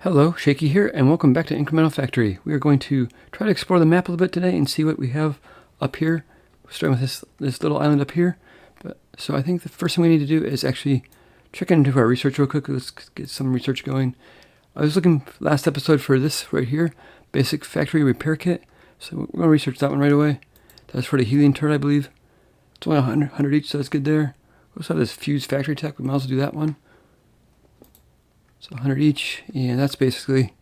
Hello, Shaky here, and welcome back to Incremental Factory. We are going to try to explore the map a little bit today and see what we have up here. We're starting with this little island up here. So I think the first thing we need to do is actually check into our research real quick. Let's get some research going. I was looking last episode for this right here, Basic Factory Repair Kit. So we're going to research that one right away. That's for the healing turret, I believe. It's only 100 each, so that's good there. We also have this Fuse Factory Tech. We might as well do that one. So 100 each, and that's basically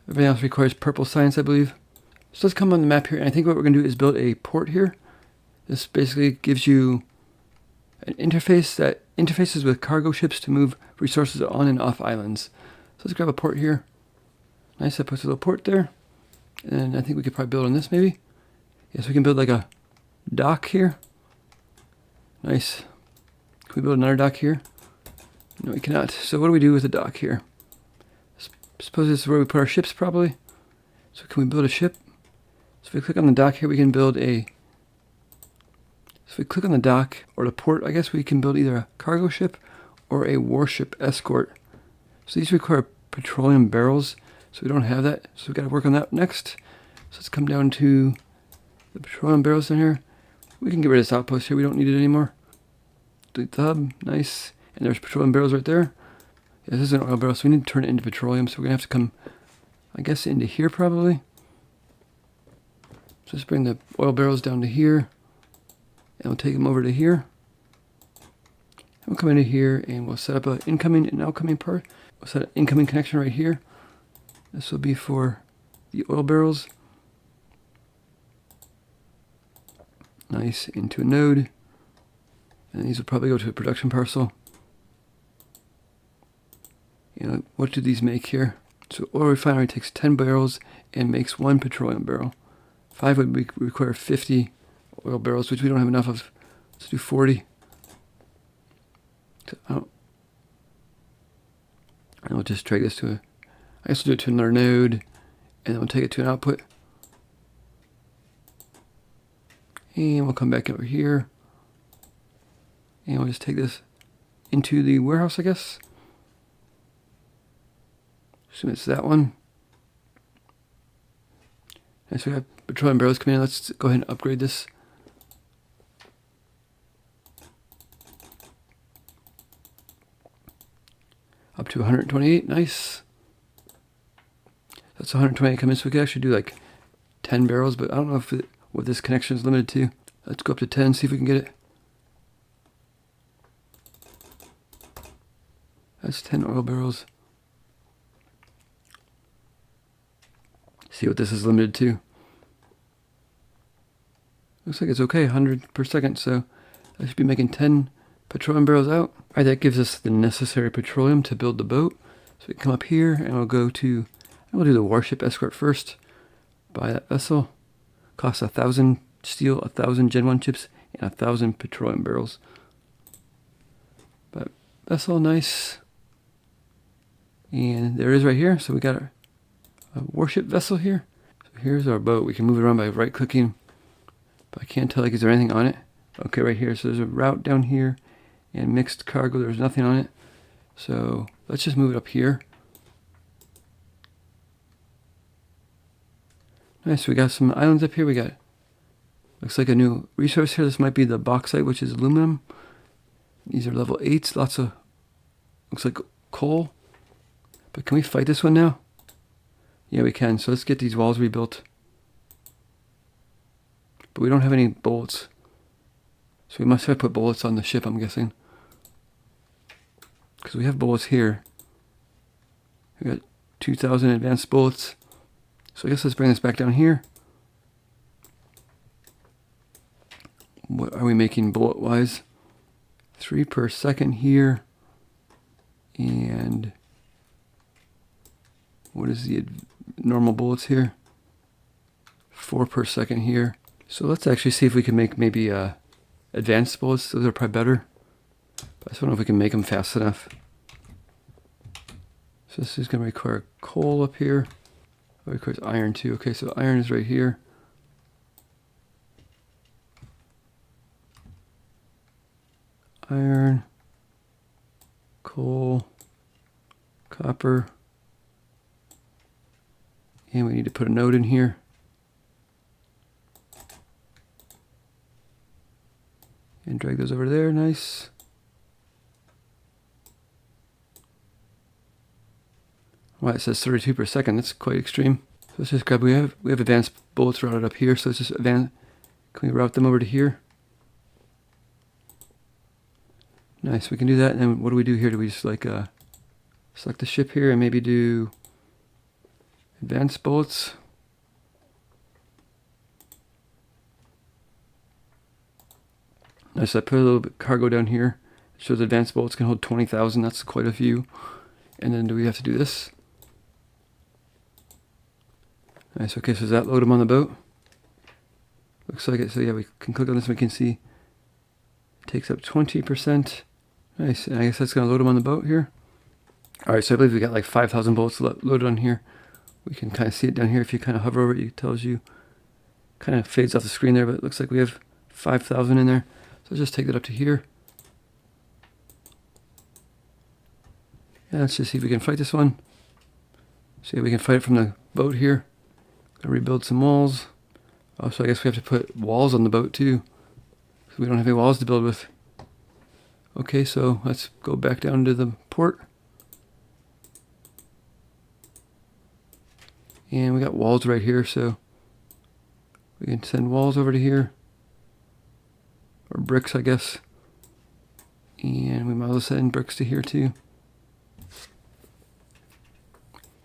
everything else requires purple science, I believe. So let's come on the map here, and I think what we're going to do is build a port here. This basically gives you an interface that interfaces with cargo ships to move resources on and off islands. So let's grab a port here. Nice, that puts a little port there. And I think we could probably build on this maybe. Yes, we can build like a dock here. Nice. Can we build another dock here? No, we cannot. So what do we do with the dock here? Suppose this is where we put our ships probably. So can we build a ship? So if we click on the dock here, we can build a... So if we click on the dock, or the port, I guess we can build either a cargo ship or a warship escort. So these require petroleum barrels, so we don't have that. So we've got to work on that next. So let's come down to the petroleum barrels in here. We can get rid of this outpost here. We don't need it anymore. Delete the hub. Nice. And there's petroleum barrels right there. Yeah, this is an oil barrel, so we need to turn it into petroleum. So we're going to have to come, I guess, into here probably. So let's bring the oil barrels down to here. And we'll take them over to here. And we'll come into here and we'll set up an incoming and outgoing part. We'll set an incoming connection right here. This will be for the oil barrels. Nice, into a node. And these will probably go to a production parcel. You know, what do these make here? So oil refinery takes 10 barrels and makes 1 petroleum barrel. 5 would require 50 oil barrels, which we don't have enough of. Let's do 40. So, and we'll just drag this to a... I guess we'll do it to another node, and then we'll take it to an output. And we'll come back over here. And we'll just take this into the warehouse, I guess. Assume it's that one. And so we have petroleum barrels coming in. Let's go ahead and upgrade this. Up to 128. Nice. That's 128 coming in. So we could actually do like 10 barrels, but I don't know if what this connection is limited to. Let's go up to 10, see if we can get it. That's 10 oil barrels. See what this is limited to. Looks like it's okay, 100 per second, so I should be making 10 petroleum barrels out. Alright, that gives us the necessary petroleum to build the boat. So we can come up here and we'll go to, we'll do the warship escort first. Buy that vessel. Costs 1,000 steel, 1,000 Gen 1 chips, and 1,000 petroleum barrels. But vessel, nice. And there it is right here. So we got a warship vessel here. So here's our boat. We can move it around by right clicking, but I can't tell, like, is there anything on it? Okay, right here. So there's a route down here and mixed cargo. There's nothing on it. So let's just move it up here. Nice. So we got some islands up here. We got, looks like a new resource here. This might be the bauxite, which is aluminum. These are level 8s. Lots of, looks like coal. But can we fight this one now? Yeah, we can. So let's get these walls rebuilt. But we don't have any bullets. So we must have put bullets on the ship, I'm guessing. Because we have bullets here. We got 2,000 advanced bullets. So I guess let's bring this back down here. What are we making bullet-wise? 3 per second here. And what is the normal bullets here? 4 per second here. So let's actually see if we can make maybe advanced bullets. Those are probably better. But I just don't know if we can make them fast enough. So this is going to require coal up here. Oh, it requires iron too. Okay, so iron is right here. Iron, coal, copper, And we need to put a node in here. And drag those over there, nice. Wow, it says 32 per second, that's quite extreme. So let's just grab, we have advanced bullets routed up here, so let's just can we route them over to here? Nice, we can do that, and then what do we do here? Do we just like select the ship here and maybe do advanced bullets? Nice, I put a little bit of cargo down here. It shows advanced bullets can hold 20,000, that's quite a few. And then do we have to do this? Nice, okay, so does that load them on the boat? Looks like it, so yeah, we can click on this and we can see it takes up 20%. Nice, and I guess that's gonna load them on the boat here. Alright, so I believe we got like 5,000 bullets loaded on here. We can kind of see it down here. If you kind of hover over it, it tells you, kind of fades off the screen there, but it looks like we have 5,000 in there. So let's just take that up to here. Yeah, let's just see if we can fight this one. See if we can fight it from the boat here. Gonna rebuild some walls. Oh, so I guess we have to put walls on the boat too, because we don't have any walls to build with. Okay, so let's go back down to the port. And we got walls right here, so we can send walls over to here. Or bricks, I guess. And we might as well send bricks to here too.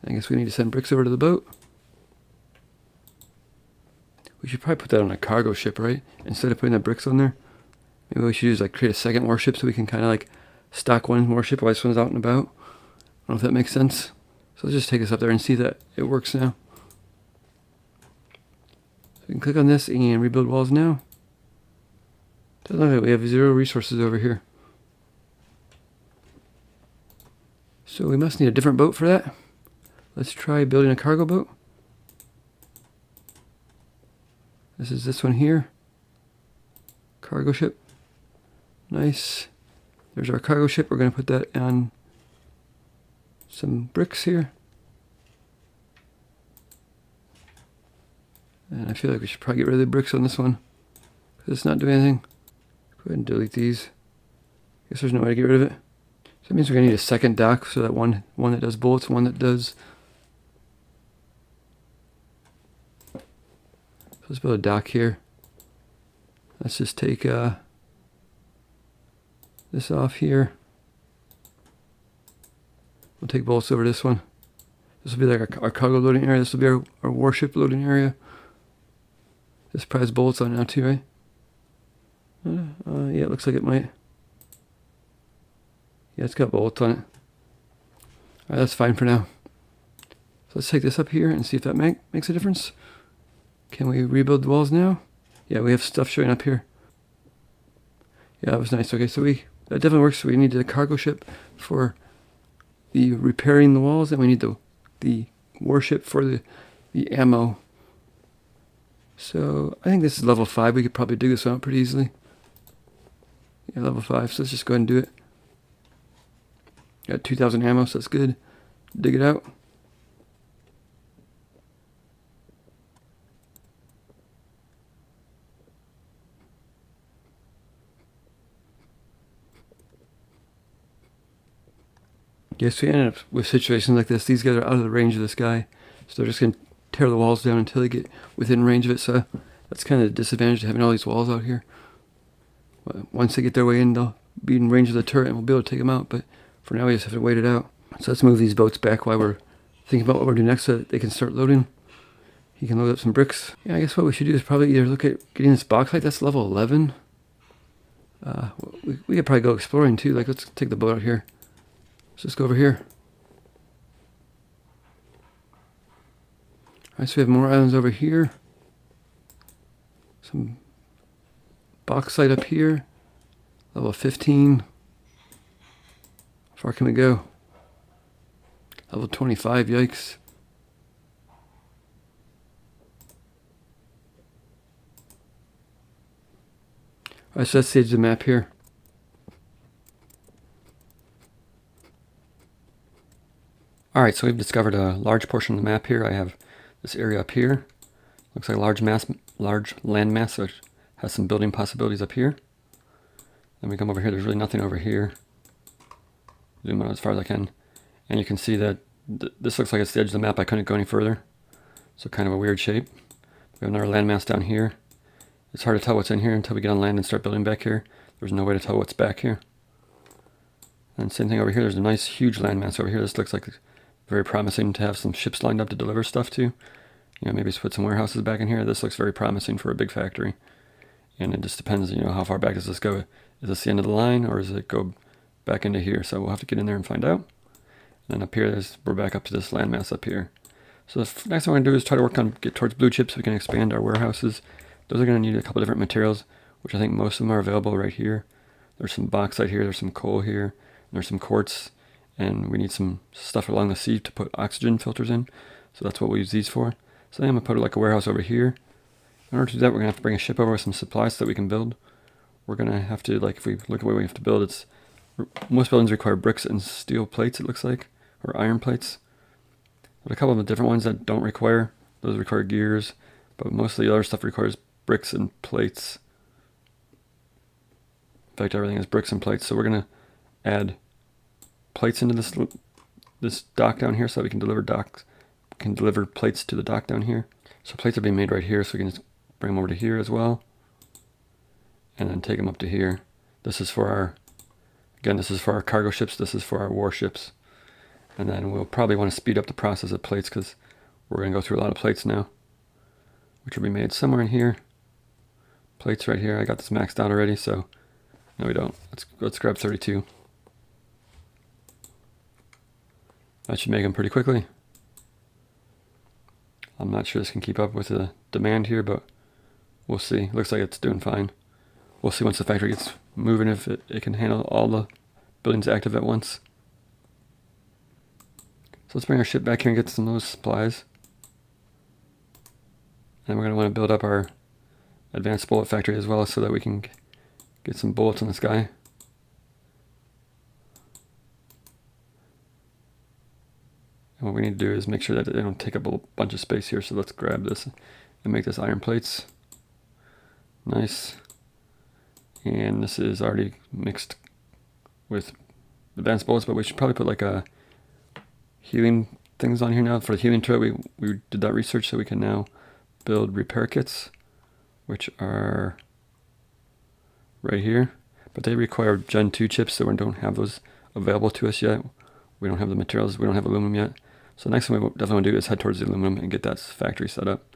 I guess we need to send bricks over to the boat. We should probably put that on a cargo ship, right? Instead of putting the bricks on there. Maybe we should use like create a second warship so we can kind of like stock one warship while this one's out and about. I don't know if that makes sense. So let's just take this up there and see that it works now. So we can click on this and rebuild walls now. Doesn't look like we have 0 resources over here. So we must need a different boat for that. Let's try building a cargo boat. This is this one here. Cargo ship. Nice. There's our cargo ship. We're going to put that on some bricks here. And I feel like we should probably get rid of the bricks on this one, because it's not doing anything. Go ahead and delete these. Guess there's no way to get rid of it. So that means we're going to need a second dock, so that one that does bullets, one that does... So let's build a dock here. Let's just take this off here. We'll take bullets over this one. This will be like our cargo loading area. This will be our warship loading area. This probably has bullets on it now too, right? Yeah, it looks like it might. Yeah, it's got bullets on it. Alright, that's fine for now. So let's take this up here and see if that makes a difference. Can we rebuild the walls now? Yeah, we have stuff showing up here. Yeah, that was nice. Okay, so that definitely works. So we need the cargo ship for the repairing the walls, and we need the warship for the ammo. So I think this is level 5. We could probably dig this out pretty easily. Yeah, level 5. So let's just go ahead and do it. Got 2,000 ammo, so that's good. Dig it out. Yes, we ended up with situations like this. These guys are out of the range of this guy, so they're just going to tear the walls down until they get within range of it. So that's kind of the disadvantage of having all these walls out here. But once they get their way in, they'll be in range of the turret and we'll be able to take them out. But for now, we just have to wait it out. So let's move these boats back while we're thinking about what we're doing next so that they can start loading. He can load up some bricks. Yeah, I guess what we should do is probably either look at getting this bauxite. That's level 11. We could probably go exploring too. Like, let's take the boat out here. Let's just go over here. Alright, so we have more islands over here. Some bauxite up here. Level 15. How far can we go? Level 25, yikes. Alright, so let's stage the map here. Alright, so we've discovered a large portion of the map here. I have this area up here. Looks like a large land mass, so it has some building possibilities up here. Then we come over here, there's really nothing over here. Zoom out as far as I can. And you can see that this looks like it's the edge of the map. I couldn't go any further. So kind of a weird shape. We have another landmass down here. It's hard to tell what's in here until we get on land and start building back here. There's no way to tell what's back here. And same thing over here. There's a nice huge landmass over here. This looks like very promising to have some ships lined up to deliver stuff to. You know, maybe put some warehouses back in here. This looks very promising for a big factory. And it just depends, you know, how far back does this go? Is this the end of the line, or does it go back into here? So we'll have to get in there and find out. And then up here, we're back up to this landmass up here. So the next thing we're going to do is try to get towards blue chips so we can expand our warehouses. Those are going to need a couple different materials, which I think most of them are available right here. There's some bauxite here, there's some coal here, and there's some quartz, and we need some stuff along the sea to put oxygen filters in. So that's what we'll use these for. So I'm going to put like a warehouse over here. In order to do that, we're going to have to bring a ship over with some supplies so that we can build. We're going to have to, like, if we look at what we have to build, most buildings require bricks and steel plates, it looks like, or iron plates. There's a couple of different ones that don't require. Those require gears, but most of the other stuff requires bricks and plates. In fact, everything is bricks and plates. So we're going to add plates into this dock down here so that we can deliver plates to the dock down here. So plates are being made right here, so we can just bring them over to here as well, and then take them up to here. This is for our cargo ships. This is for our warships. And then we'll probably want to speed up the process of plates because we're going to go through a lot of plates now, which will be made somewhere in here. Plates right here. I got this maxed out already, so no, we don't. Let's grab 32. That should make them pretty quickly. I'm not sure this can keep up with the demand here, but we'll see. Looks like it's doing fine. We'll see once the factory gets moving if it can handle all the buildings active at once. So let's bring our ship back here and get some of those supplies. And we're going to want to build up our advanced bullet factory as well so that we can get some bullets in the sky. And what we need to do is make sure that they don't take up a bunch of space here. So let's grab this and make this iron plates. Nice. And this is already mixed with advanced bullets, but we should probably put like a healing things on here now. For the healing turret, we did that research, so we can now build repair kits, which are right here. But they require Gen 2 chips, so we don't have those available to us yet. We don't have the materials, we don't have aluminum yet. So the next thing we definitely want to do is head towards the aluminum and get that factory set up,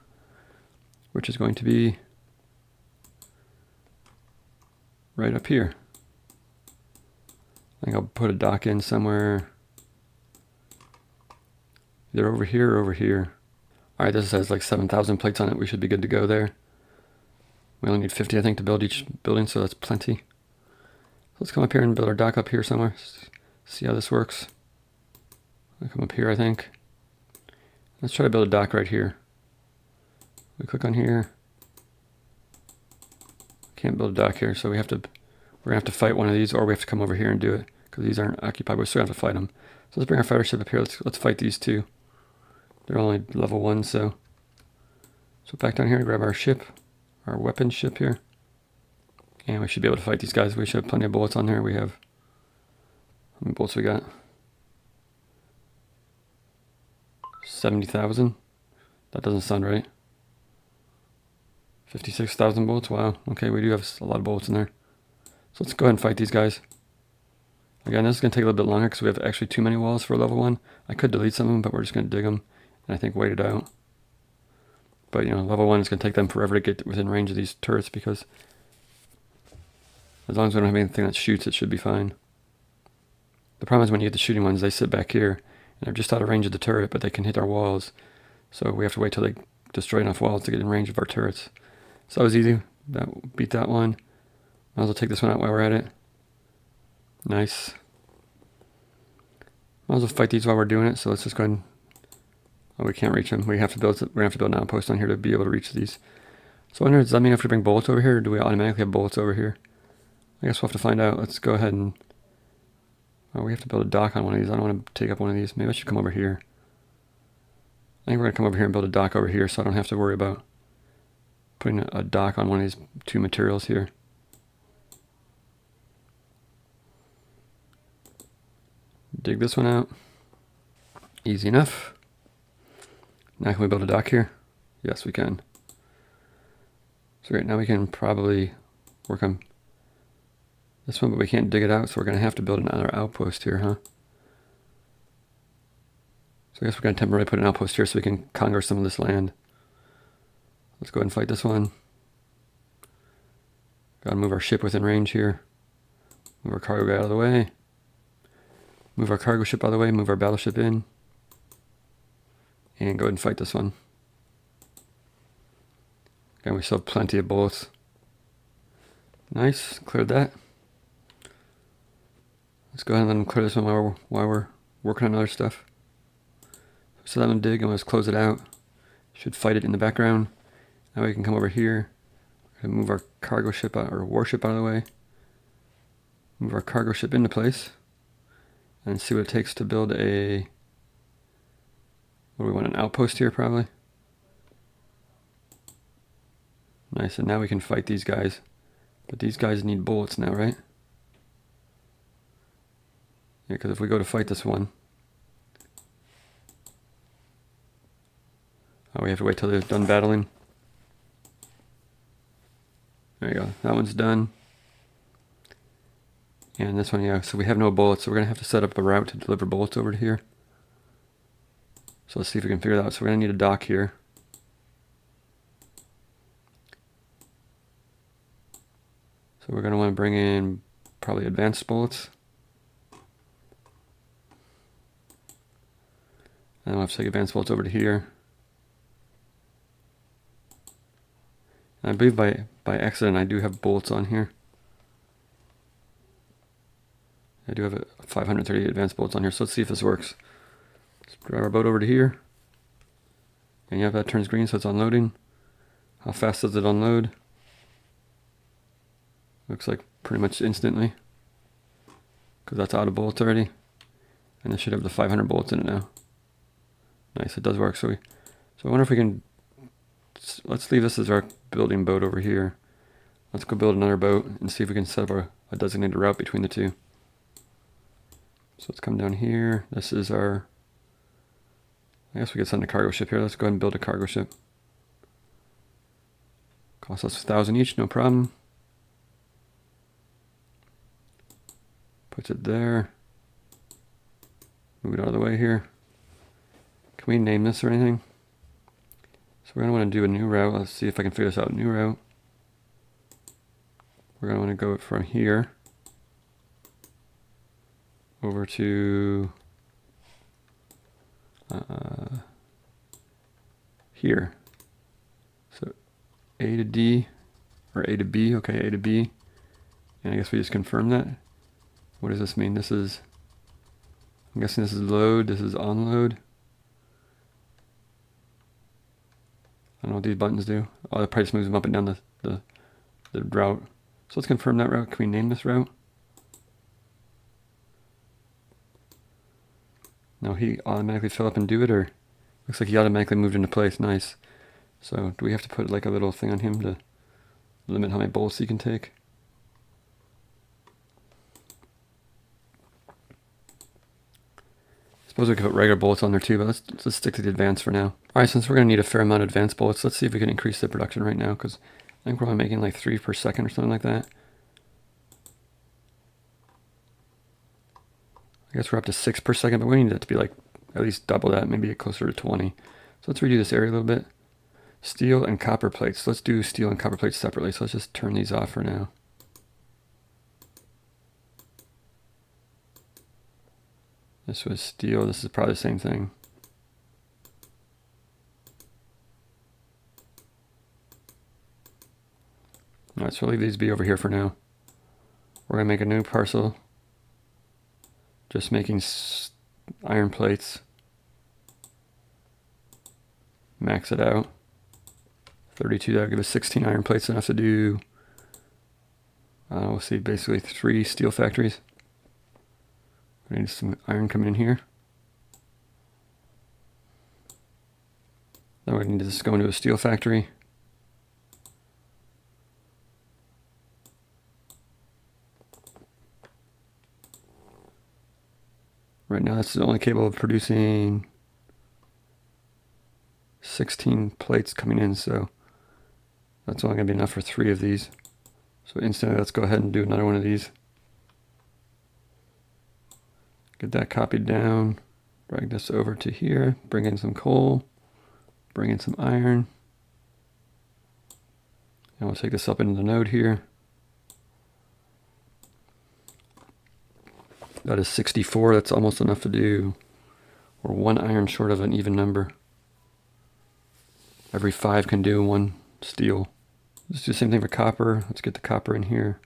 which is going to be right up here. I think I'll put a dock in somewhere, either over here or over here. Alright, this has like 7,000 plates on it. We should be good to go there. We only need 50, I think, to build each building, so that's plenty. So let's come up here and build our dock up here somewhere. See how this works. I'll come up here, I think. Let's try to build a dock right here. We click on here. Can't build a dock here, so we're gonna have to fight one of these, or we have to come over here and do it because these aren't occupied. We still have to fight them. So let's bring our fighter ship up here. Let's fight these two. They're only level 1, so back down here and grab our ship, our weapon ship here, and we should be able to fight these guys. We should have plenty of bullets on there. We have, how many bullets we got? 70,000. That doesn't sound right. 56,000 bullets. Wow. Okay, we do have a lot of bullets in there. So let's go ahead and fight these guys. Again, this is going to take a little bit longer because we have actually too many walls for level 1. I could delete some of them, but we're just going to dig them and I think wait it out. But, you know, level 1 is going to take them forever to get within range of these turrets because as long as we don't have anything that shoots, it should be fine. The problem is when you get the shooting ones, they sit back here and they're just out of range of the turret, but they can hit our walls. So we have to wait till they destroy enough walls to get in range of our turrets. So that was easy. Beat that one. Might as well take this one out while we're at it. Nice. Might as well fight these while we're doing it. So let's just go ahead and... Oh, we can't reach them. We're gonna have to build an outpost on here to be able to reach these. So I wonder, does that mean I have to bring bullets over here, or do we automatically have bullets over here? I guess we'll have to find out. Let's go ahead and... Oh, we have to build a dock on one of these. I don't want to take up one of these. Maybe I should come over here. I think we're going to come over here and build a dock over here so I don't have to worry about putting a dock on one of these two materials here. Dig this one out. Easy enough. Now can we build a dock here? Yes, we can. So great, now we can probably work on this one, but we can't dig it out, so we're going to have to build another outpost here, huh? So I guess we're going to temporarily put an outpost here so we can conquer some of this land. Let's go ahead and fight this one. Got to move our ship within range here. Move our cargo guy out of the way. Move our cargo ship out of the way, move our battleship in. And go ahead and fight this one. And we still have plenty of bullets. Nice, cleared that. Let's go ahead and let them clear this one while we're working on other stuff. So let them dig and let's close it out. Should fight it in the background. Now we can come over here and move our cargo ship out, or warship out of the way. Move our cargo ship into place. And see what it takes to build a... What do we want, an outpost here probably? Nice, and now we can fight these guys. But these guys need bullets now, right? Yeah, because if we go to fight this one... Oh, we have to wait till they're done battling. There you go, that one's done. And this one, yeah, so we have no bullets, so we're going to have to set up a route to deliver bullets over to here. So let's see if we can figure that out. So we're going to need a dock here. So we're going to want to bring in probably advanced bullets. And we'll have to take advanced bullets over to here. And I believe by accident I do have bullets on here. I do have a 530 advanced bullets on here, so let's see if this works. Let's drive our boat over to here. And yeah, that turns green, so it's unloading. How fast does it unload? Looks like pretty much instantly, because that's out of bullets already. And it should have the 500 bullets in it now. Nice, it does work. So I wonder if we can... Let's leave this as our building boat over here. Let's go build another boat and see if we can set up a designated route between the two. So let's come down here. This is our... I guess we could send a cargo ship here. Let's go ahead and build a cargo ship. Costs us 1,000 each, no problem. Puts it there. Move it out of the way here. Can we name this or anything? So we're going to want to do a new route. Let's see if I can figure this out. New route. We're going to want to go from here over to here. So A to D, or A to B. Okay, A to B. And I guess we just confirm that. What does this mean? This is, I'm guessing this is load, this is unload. I don't know what these buttons do. Oh, the price moves them up and down the route. So let's confirm that route. Can we name this route? No, he automatically fill up and do it, or looks like he automatically moved into place. Nice. So do we have to put like a little thing on him to limit how many bullets he can take? Suppose we could put regular bullets on there too, but let's stick to the advanced for now. Alright, since we're going to need a fair amount of advanced bullets, let's see if we can increase the production right now, because I think we're only making like 3 per second or something like that. I guess we're up to 6 per second, but we need it to be like at least double that, maybe closer to 20. So let's redo this area a little bit. Steel and copper plates. Let's do steel and copper plates separately, so let's just turn these off for now. This was steel, this is probably the same thing. Alright, so we'll leave these be over here for now. We're going to make a new parcel. Just making iron plates. Max it out. 32, that'll give us 16 iron plates, enough to do, we'll see, basically 3 steel factories. We need some iron coming in here. Then we need to just go into a steel factory. Right now that's only capable of producing 16 plates coming in, so that's only going to be enough for 3 of these. So instantly let's go ahead and do another one of these. Get that copied down, drag this over to here, bring in some coal, bring in some iron, and we'll take this up into the node here. That is 64, that's almost enough to do. We're 1 iron short of an even number. Every 5 can do 1 steel. Let's do the same thing for copper. Let's get the copper in here.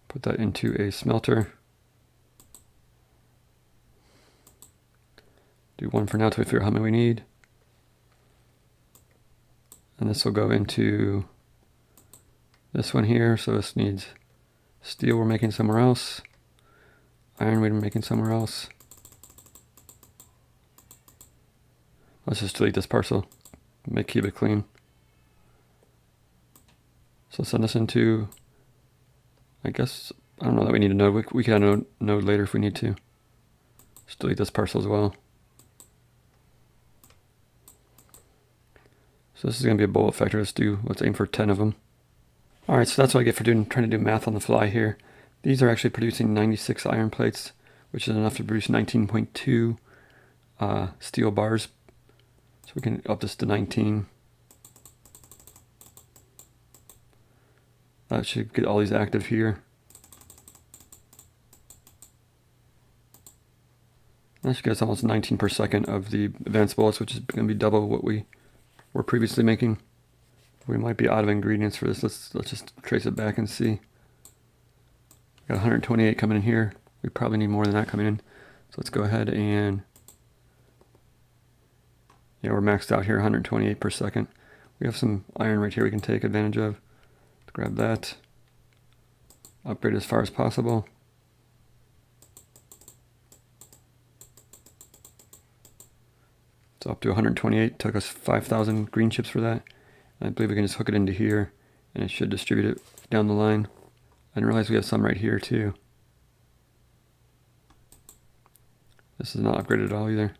Put that into a smelter. Do 1 for now till we figure out how many we need. And this will go into this one here. So this needs steel we're making somewhere else. Iron we're making somewhere else. Let's just delete this parcel. Keep it clean. So send this into, I guess, I don't know that we need a node. We can add a node later if we need to. Just delete this parcel as well. So this is going to be a bullet factor. Let's aim for 10 of them. Alright, so that's what I get for trying to do math on the fly here. These are actually producing 96 iron plates, which is enough to produce 19.2 steel bars. So we can up this to 19. That should get all these active here. That should get us almost 19 per second of the advanced bullets, which is going to be double what we were previously making. We might be out of ingredients for this. Let's just trace it back and see. Got 128 coming in here. We probably need more than that coming in. So let's go ahead and, yeah, we're maxed out here, 128 per second. We have some iron right here we can take advantage of. Let's grab that. Upgrade as far as possible. So up to 128. Took us 5,000 green chips for that. I believe we can just hook it into here and it should distribute it down the line. I didn't realize we have some right here too. This is not upgraded at all either.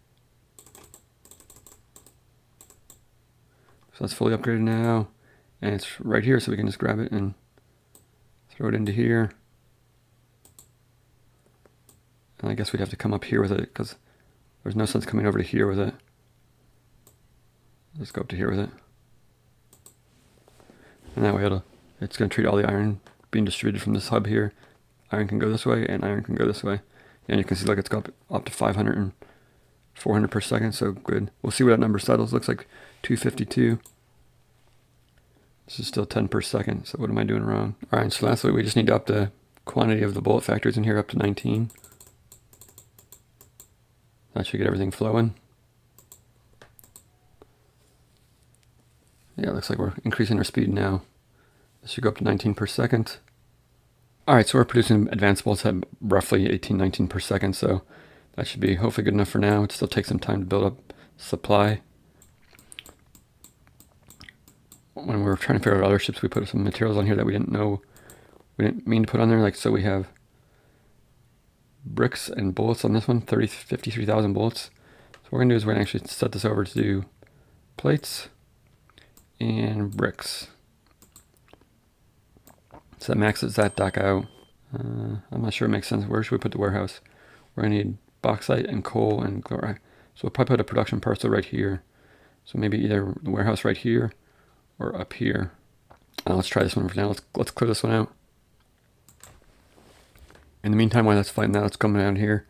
So that's fully upgraded now. And it's right here, so we can just grab it and throw it into here. And I guess we'd have to come up here with it because there's no sense coming over to here with it. Let's go up to here with it. And that way it's going to treat all the iron being distributed from this hub here. Iron can go this way and iron can go this way. And you can see like it's got up to 500 and 400 per second, so good. We'll see where that number settles. Looks like 252. This is still 10 per second, so what am I doing wrong? Alright, so lastly we just need to up the quantity of the bullet factors in here up to 19. That should get everything flowing. Yeah, it looks like we're increasing our speed now. This should go up to 19 per second. Alright, so we're producing advanced bullets at roughly 18, 19 per second, so that should be hopefully good enough for now. It still takes some time to build up supply. When we were trying to figure out other ships, we put some materials on here that we didn't mean to put on there. Like, so we have bricks and bullets on this one, 53,000 bullets. So what we're going to do is we're going to actually set this over to do plates and bricks. So that maxes that dock out. I'm not sure it makes sense. Where should we put the warehouse? We're going to need bauxite and coal and chloride. So we'll probably put a production parcel right here. So maybe either the warehouse right here or up here. Let's try this one for now. Let's clear this one out. In the meantime, while that's fighting that, let's come down here.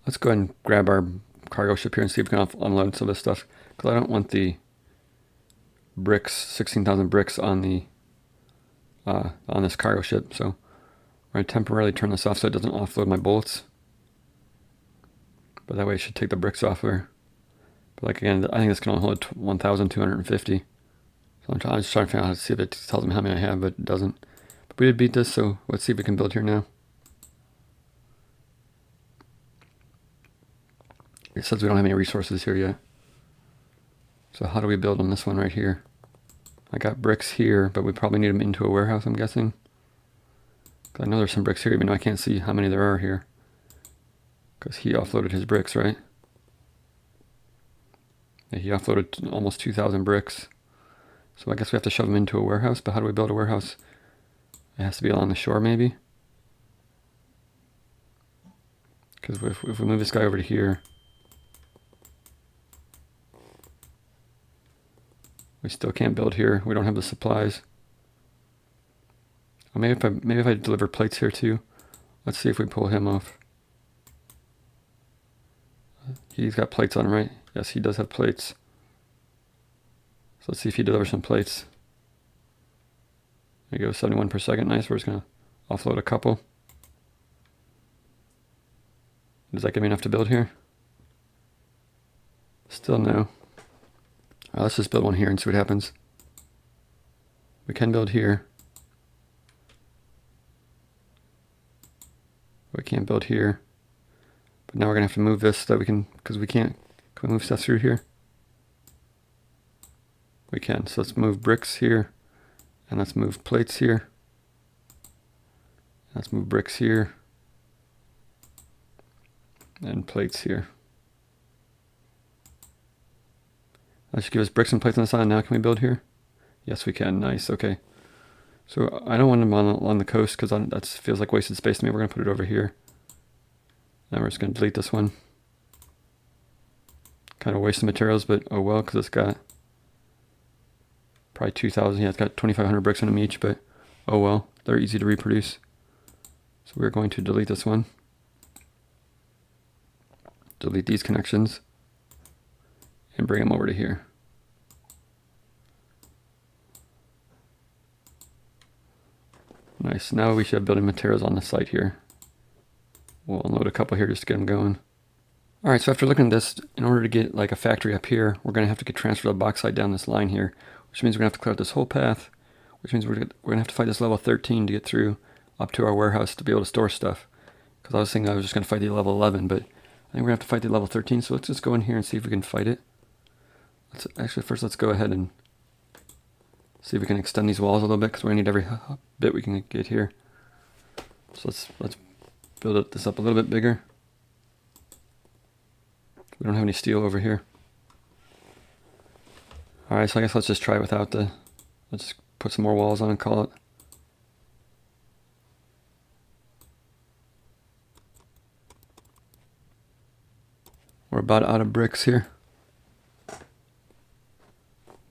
Let's go ahead and grab our cargo ship here and see if we can unload some of this stuff. Because I don't want the bricks, 16,000 bricks on this cargo ship. So we're going to temporarily turn this off so it doesn't offload my bullets. But that way it should take the bricks off there. But like again, I think this can only hold 1,250. So I'm just trying to figure out how to see if it tells me how many I have, but it doesn't. But we did beat this, so let's see if we can build here now. It says we don't have any resources here yet. So how do we build on this one right here? I got bricks here, but we probably need them into a warehouse, I'm guessing. I know there's some bricks here, even though I can't see how many there are here. Because he offloaded his bricks, right? Yeah, he offloaded almost 2,000 bricks. So I guess we have to shove them into a warehouse, but how do we build a warehouse? It has to be along the shore, maybe? Because if we move this guy over to here, we still can't build here. We don't have the supplies. Or maybe if I deliver plates here too. Let's see if we pull him off. He's got plates on him, right? Yes, he does have plates. So let's see if he delivers some plates. There you go, 71 per second. Nice. We're just going to offload a couple. Does that give me enough to build here? Still no. All right, let's just build one here and see what happens. We can build here. We can't build here. But now we're going to have to move this so that we can, because we can't. Can we move stuff through here? We can. So let's move bricks here. And let's move plates here. Let's move bricks here. And plates here. That should give us bricks and plates on the side. Now can we build here? Yes, we can. Nice. Okay. So I don't want them on the coast because that feels like wasted space to me. We're going to put it over here. Now we're just going to delete this one. Kind of waste the materials, but oh well, because it's got probably 2,000. Yeah, it's got 2,500 bricks on them each, but oh well. They're easy to reproduce. So we're going to delete this one. Delete these connections. And bring them over to here. Nice. Now we should have building materials on the site here. We'll unload a couple here just to get them going. All right, so after looking at this, in order to get like a factory up here, we're going to have to get transferred to the bauxite down this line here, which means we're going to have to clear out this whole path, which means we're going to have to fight this level 13 to get through up to our warehouse to be able to store stuff. Because I was thinking I was just going to fight the level 11, but I think we're going to have to fight the level 13, so let's just go in here and see if we can fight it. First let's go ahead and see if we can extend these walls a little bit, because we're going to need every bit we can get here. So let's build this up a little bit bigger. We don't have any steel over here. Alright, so I guess let's just try without let's put some more walls on and call it. We're about out of bricks here.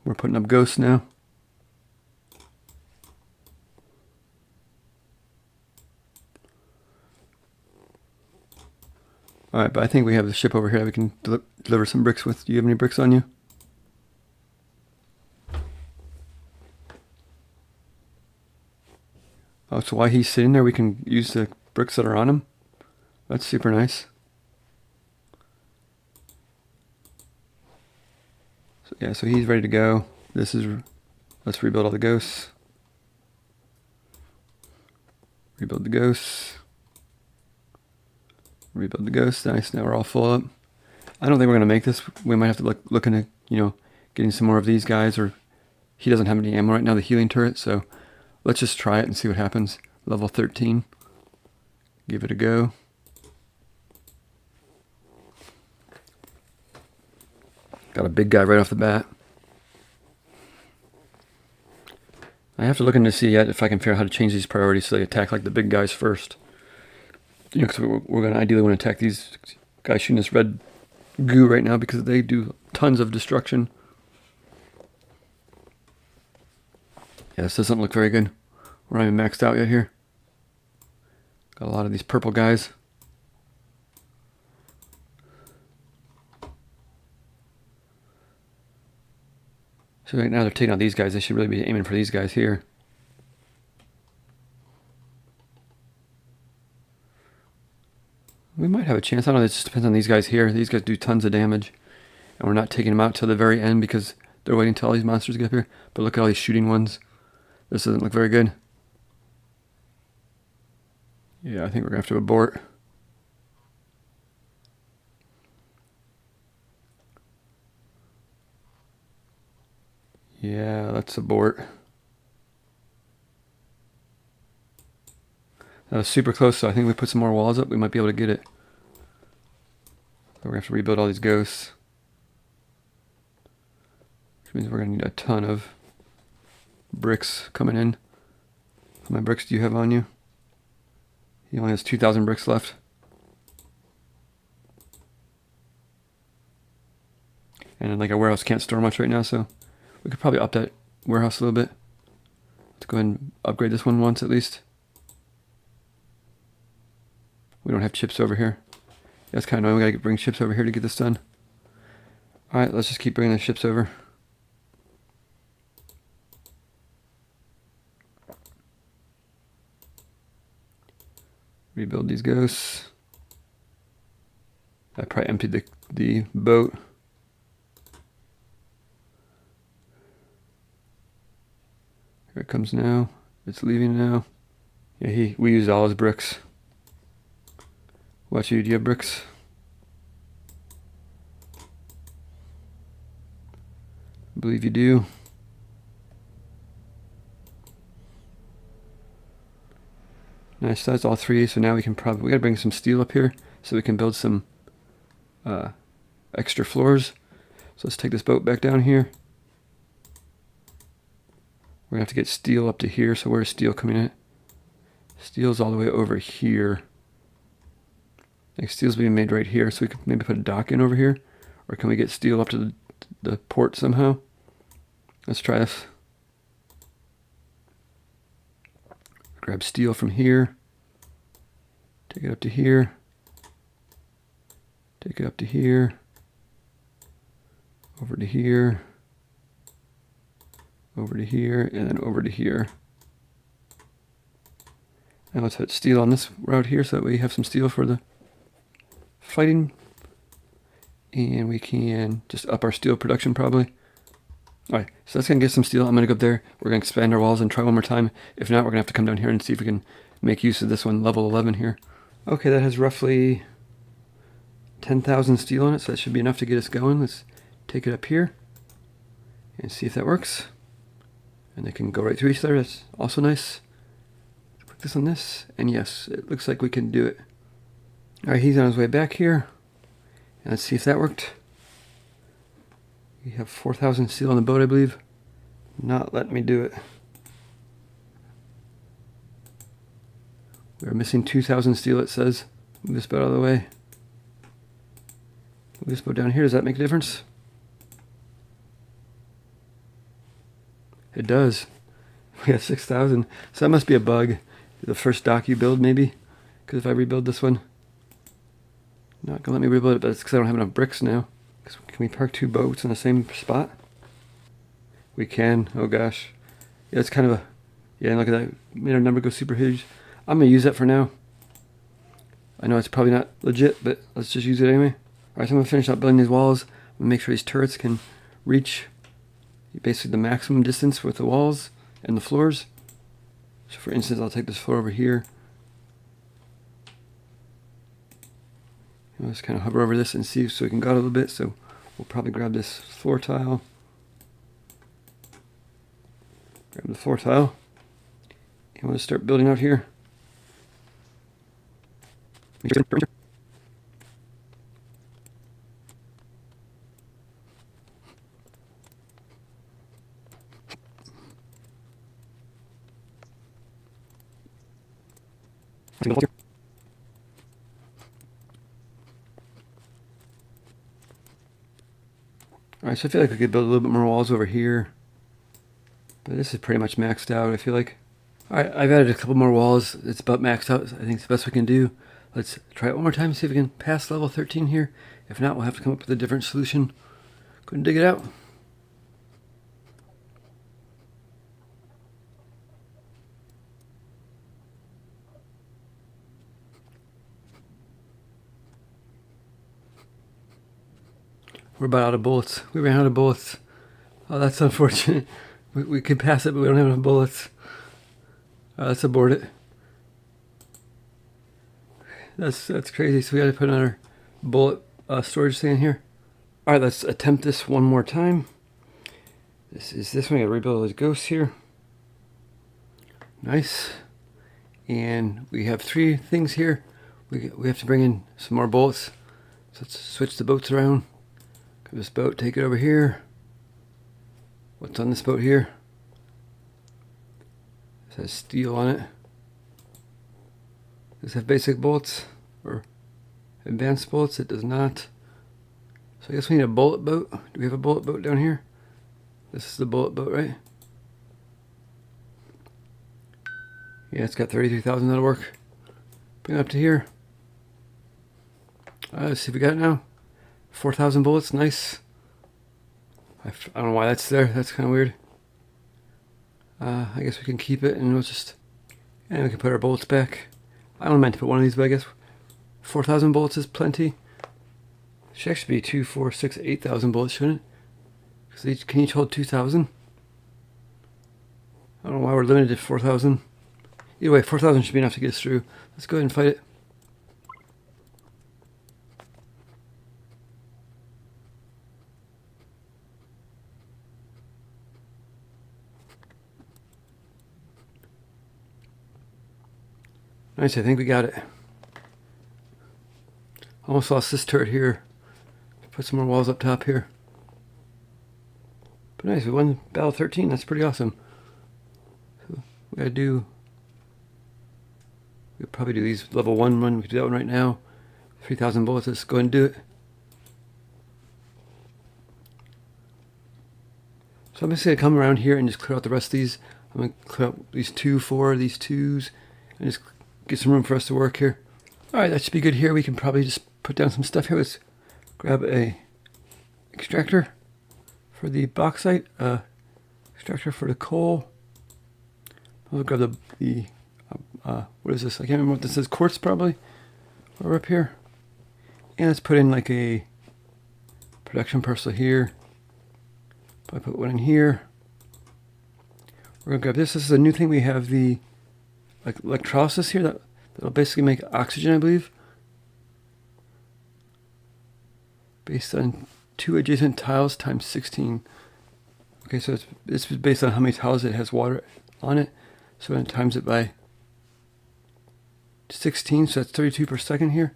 We're putting up ghosts now. Alright, but I think we have the ship over here that we can deliver some bricks with. Do you have any bricks on you? Oh, so while he's sitting there, we can use the bricks that are on him? That's super nice. So, yeah, so he's ready to go. Let's rebuild all the ghosts. Rebuild the ghosts. Rebuild the ghosts. Nice. Now we're all full up. I don't think we're going to make this. We might have to look into, getting some more of these guys, or he doesn't have any ammo right now, the healing turret, so let's just try it and see what happens. Level 13. Give it a go. Got a big guy right off the bat. I have to look into see yet if I can figure out how to change these priorities so they attack like the big guys first. Because we're going to ideally want to attack these guys shooting this red goo right now because they do tons of destruction. Yeah, this doesn't look very good. We're not even maxed out yet here. Got a lot of these purple guys. So right now they're taking out these guys. They should really be aiming for these guys here. We might have a chance. I don't know. It just depends on these guys here. These guys do tons of damage. And we're not taking them out till the very end because they're waiting until all these monsters get up here. But look at all these shooting ones. This doesn't look very good. Yeah, I think we're going to have to abort. Yeah, let's abort. That was super close, so I think if we put some more walls up, we might be able to get it. So we're going to have to rebuild all these ghosts. Which means we're going to need a ton of bricks coming in. How many bricks do you have on you? He only has 2,000 bricks left. And like our warehouse can't store much right now, so we could probably up that warehouse a little bit. Let's go ahead and upgrade this one once at least. We don't have chips over here. That's kind of annoying. We gotta bring ships over here to get this done. Alright, let's just keep bringing the ships over. Rebuild these ghosts. I probably emptied the boat. Here it comes now. It's leaving now. Yeah, we used all his bricks. Watch you, do you have bricks? I believe you do. Nice, that's all three, so now we gotta bring some steel up here so we can build some extra floors. So let's take this boat back down here. We're gonna have to get steel up to here, so where's steel coming in? Steel's all the way over here. Like steel's being made right here, so we could maybe put a dock in over here. Or can we get steel up to the port somehow? Let's try this. Grab steel from here. Take it up to here. Take it up to here. Over to here. Over to here, and then over to here. Now let's put steel on this route here so that we have some steel for the fighting. And we can just up our steel production probably. Alright, so that's going to get some steel. I'm going to go up there. We're going to expand our walls and try one more time. If not, we're going to have to come down here and see if we can make use of this one, level 11 here. Okay, that has roughly 10,000 steel on it, so that should be enough to get us going. Let's take it up here and see if that works. And they can go right through each other. That's also nice. Put this on this, and yes, it looks like we can do it. Alright, he's on his way back here. And let's see if that worked. We have 4,000 steel on the boat, I believe. Not letting me do it. We're missing 2,000 steel, it says. Move this boat out of the way. Move this boat down here. Does that make a difference? It does. We have 6,000. So that must be a bug. The first dock you build, maybe? Because if I rebuild this one, not gonna let me rebuild it, but it's because I don't have enough bricks now. Can we park two boats in the same spot? We can. Oh gosh. Yeah, it's kind of a... Yeah, look at that. Made our number go super huge. I'm going to use that for now. I know it's probably not legit, but let's just use it anyway. Alright, so I'm going to finish up building these walls. I'm going to make sure these turrets can reach basically the maximum distance with the walls and the floors. So for instance, I'll take this floor over here. I'll just kind of hover over this and see so we can go out a little bit. So we'll probably grab this floor tile. Grab the floor tile. And we'll just start building out here. Alright, so I feel like I could build a little bit more walls over here. But this is pretty much maxed out, I feel like. Alright, I've added a couple more walls. It's about maxed out. I think it's the best we can do. Let's try it one more time, see if we can pass level 13 here. If not, we'll have to come up with a different solution. Go and dig it out. We're about out of bullets. We ran out of bullets. Oh, that's unfortunate. We could pass it, but we don't have enough bullets. Let's abort it. That's crazy. So we got to put another bullet storage thing in here. All right, let's attempt this one more time. This one. I gotta rebuild those ghosts here. Nice. And we have 3 things here. We have to bring in some more bolts. So let's switch the boats around. Grab this boat, take it over here. What's on this boat here? It has steel on it. Does it have basic bolts or advanced bolts? It does not. So I guess we need a bullet boat. Do we have a bullet boat down here? This is the bullet boat, right? Yeah, it's got 33,000. That'll work. Bring it up to here. Let's see if we got it now. 4,000 bullets. Nice. I don't know why that's there. That's kind of weird. I guess we can keep it and we'll just... And we can put our bullets back. I only meant to put one of these, but I guess 4,000 bullets is plenty. It should actually be 2, 4, 6, 8,000 bullets, shouldn't it? Because can each hold 2,000? I don't know why we're limited to 4,000. Either way, 4,000 should be enough to get us through. Let's go ahead and fight it. Nice, I think we got it. Almost lost this turret here. Put some more walls up top here. But nice, we won Battle 13. That's pretty awesome. So we gotta do... We'll probably do these level 1 run. We can do that one right now. 3,000 bullets. Let's go ahead and do it. So I'm just going to come around here and just clear out the rest of these. I'm going to clear out these 2, 4, these 2s, and just get some room for us to work here. Alright, that should be good here. We can probably just put down some stuff here. Let's grab a extractor for the bauxite, extractor for the coal. I'll grab the what is this? I can't remember what this is. Quartz probably. Or up here. And let's put in like a production parcel here. I put one in here. We're gonna grab this. This is a new thing. We have the electrolysis here that'll basically make oxygen, I believe. Based on 2 adjacent tiles times 16. Okay, so this is based on how many tiles it has water on it. So then times it by 16, so that's 32 per second here.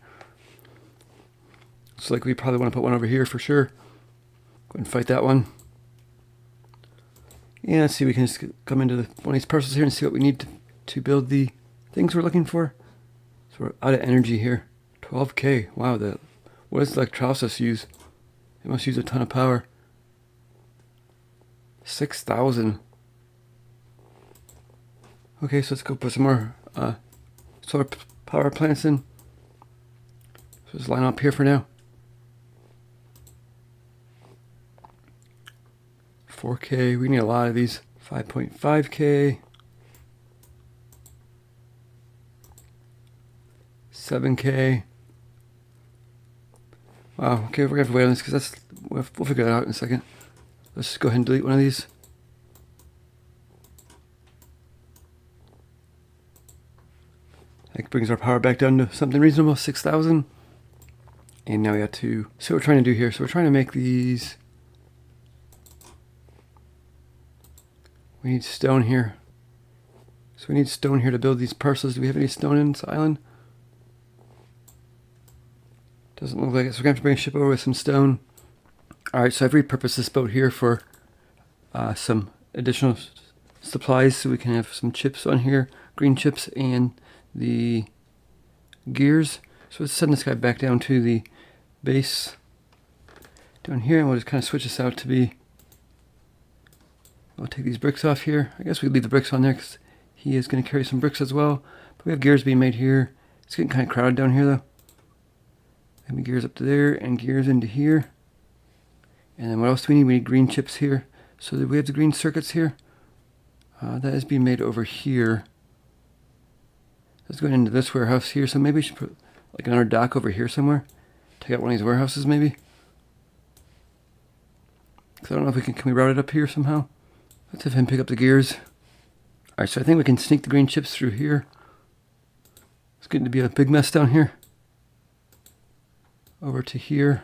So like we probably want to put one over here for sure. Go ahead and fight that one. And let's see, we can just come into one of these parcels here and see what we need to build the things we're looking for. So we're out of energy here. 12K. Wow, what does electrolysis use? It must use a ton of power. 6,000. Okay, so let's go put some more solar power plants in. So just line up here for now. 4K, we need a lot of these. 5.5K. 7K. Wow, okay, we're gonna have to wait on this because we'll figure that out in a second. Let's just go ahead and delete one of these. That brings our power back down to something reasonable, 6,000. And now we got to see what we're trying to do here. So we're trying to make these. We need stone here. So we need stone here to build these parcels. Do we have any stone in this island? Doesn't look like it. So we're going to have to bring a ship over with some stone. Alright, so I've repurposed this boat here for some additional supplies so we can have some chips on here. Green chips and the gears. So let's send this guy back down to the base down here, and we'll just kind of switch this out to be... We'll take these bricks off here. I guess we leave the bricks on there because he is going to carry some bricks as well. But we have gears being made here. It's getting kind of crowded down here though. Maybe gears up to there and gears into here. And then what else do we need? We need green chips here. So that we have the green circuits here. That is being made over here. Let's go into this warehouse here. So maybe we should put like another dock over here somewhere. Take out one of these warehouses maybe. Because I don't know if can we route it up here somehow? Let's have him pick up the gears. Alright, so I think we can sneak the green chips through here. It's getting to be a big mess down here. Over to here.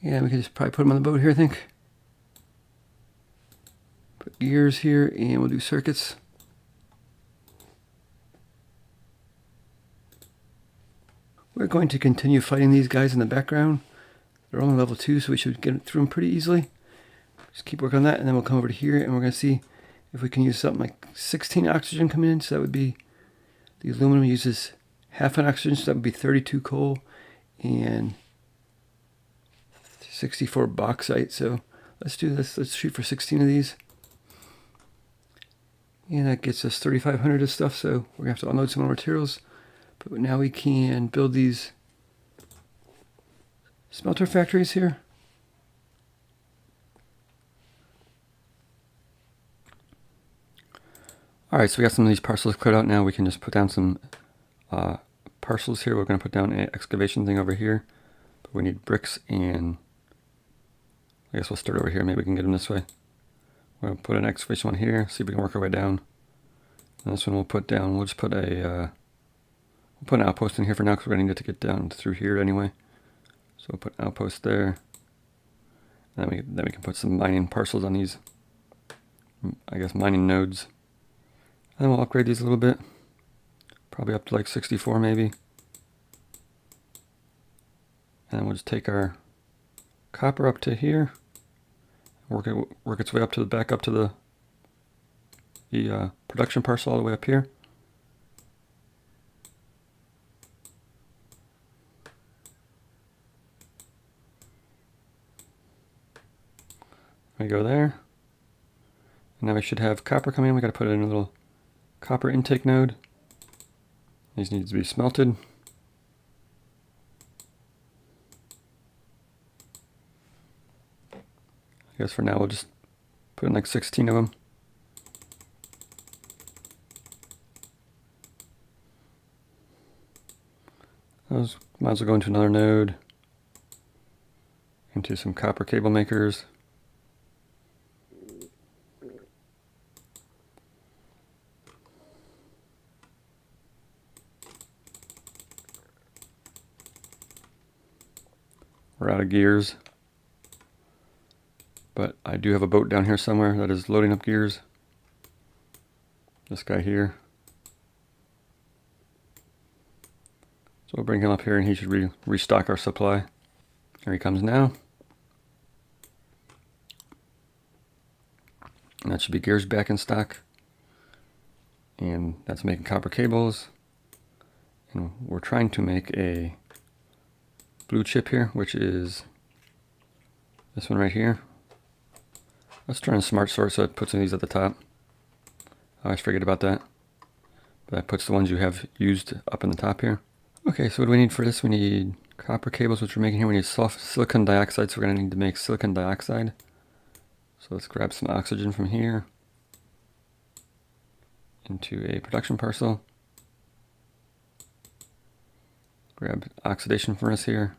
Yeah, we can just probably put them on the boat here, I think. gears here, and we'll do circuits. We're going to continue fighting these guys in the background. They're only level 2, so we should get through them pretty easily. Just keep working on that, and then we'll come over to here, and we're going to see if we can use something like 16 oxygen coming in. So that would be, the aluminum uses half an oxygen, so that would be 32 coal and 64 bauxite. So let's do this. Let's shoot for 16 of these. And that gets us 3,500 of stuff, so we're going to have to unload some more materials. But now we can build these smelter factories here. Alright, so we got some of these parcels cleared out now. We can just put down some parcels here. We're going to put down an excavation thing over here. But we need bricks, and I guess we'll start over here. Maybe we can get them this way. We'll put an excavation one here, see if we can work our way down. And this one we'll put down. We'll just put a we'll put an outpost in here for now, because we're going to need to get down through here anyway. So we'll put an outpost there. And then we can put some mining parcels on these, I guess, mining nodes. And then we'll upgrade these a little bit. Probably up to like 64 maybe. And then we'll just take our copper up to here. Work its way up to the back up to the production parcel all the way up here. We go there. And now we should have copper coming in. We got to put it in a little copper intake node. These need to be smelted. I guess for now we'll just put in like 16 of them. Those might as well go into another node, into some copper cable makers. We're out of gears, but I do have a boat down here somewhere that is loading up gears. This guy here. So we'll bring him up here and he should restock our supply. Here he comes now. And that should be gears back in stock. And that's making copper cables. And we're trying to make a blue chip here, which is this one right here. Let's turn on smart sort so it puts these at the top. I always forget about that. But that puts the ones you have used up in the top here. Okay, so what do we need for this? We need copper cables, which we're making here. We need silicon dioxide, so we're going to need to make silicon dioxide. So let's grab some oxygen from here into a production parcel. Grab oxidation furnace here.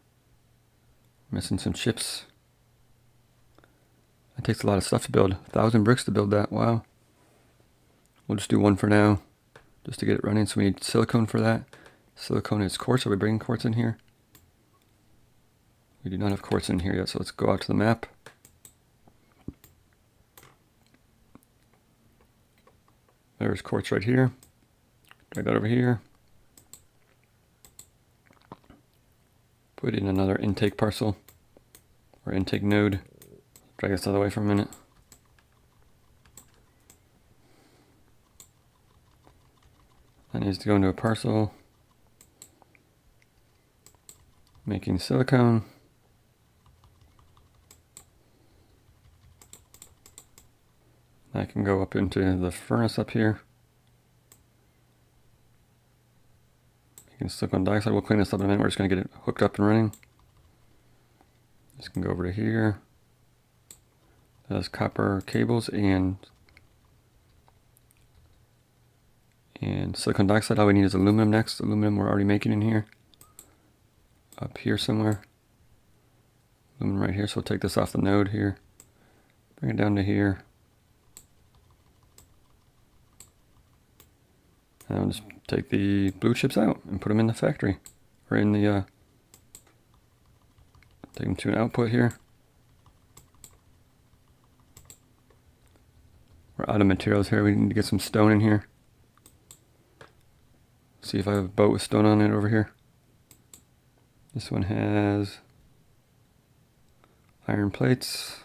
Missing some chips. That takes a lot of stuff to build. 1,000 bricks to build that. Wow. We'll just do one for now, just to get it running. So we need silicone for that. Silicone is quartz. Are we bringing quartz in here? We do not have quartz in here yet, so let's go out to the map. There's quartz right here. Drag that over here. Put in another intake parcel, or intake node. Drag this out of the way for a minute. That needs to go into a parcel. Making silicone. That can go up into the furnace up here. Making silicon dioxide. We'll clean this up in a minute. We're just going to get it hooked up and running. This can go over to here. That's copper cables and silicon dioxide. All we need is aluminum next. Aluminum we're already making in here. Up here somewhere. Aluminum right here. So we'll take this off the node here. Bring it down to here. And I'll just take the blue chips out and put them in the factory. Or in the, take them to an output here. lot of materials here. We need to get some stone in here. See if I have a boat with stone on it over here. This one has iron plates.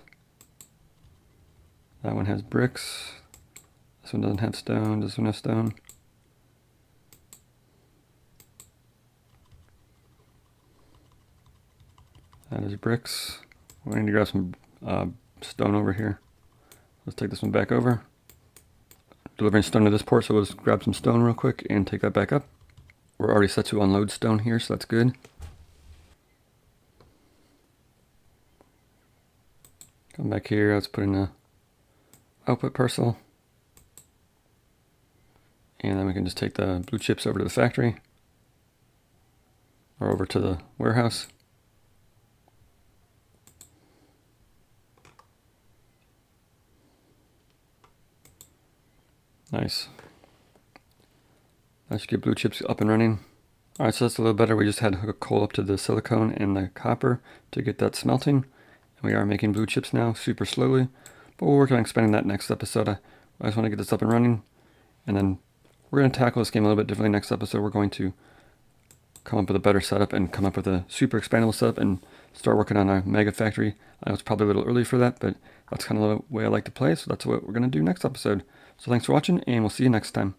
That one has bricks. This one doesn't have stone. This one has stone. That is bricks. We need to grab some stone over here. Let's take this one back over. Delivering stone to this port, so let's grab some stone real quick and take that back up. We're already set to unload stone here, so that's good. Come back here, let's put in a output parcel. And then we can just take the blue chips over to the factory or over to the warehouse. Nice. That should get blue chips up and running. Alright, so that's a little better. We just had to hook a coal up to the silicone and the copper to get that smelting. And we are making blue chips now, super slowly. But we'll work on expanding that next episode. I just want to get this up and running. And then we're going to tackle this game a little bit differently next episode. We're going to come up with a better setup and come up with a super expandable setup and start working on a mega factory. I know it's probably a little early for that, but that's kind of the way I like to play. So that's what we're going to do next episode. So thanks for watching, and we'll see you next time.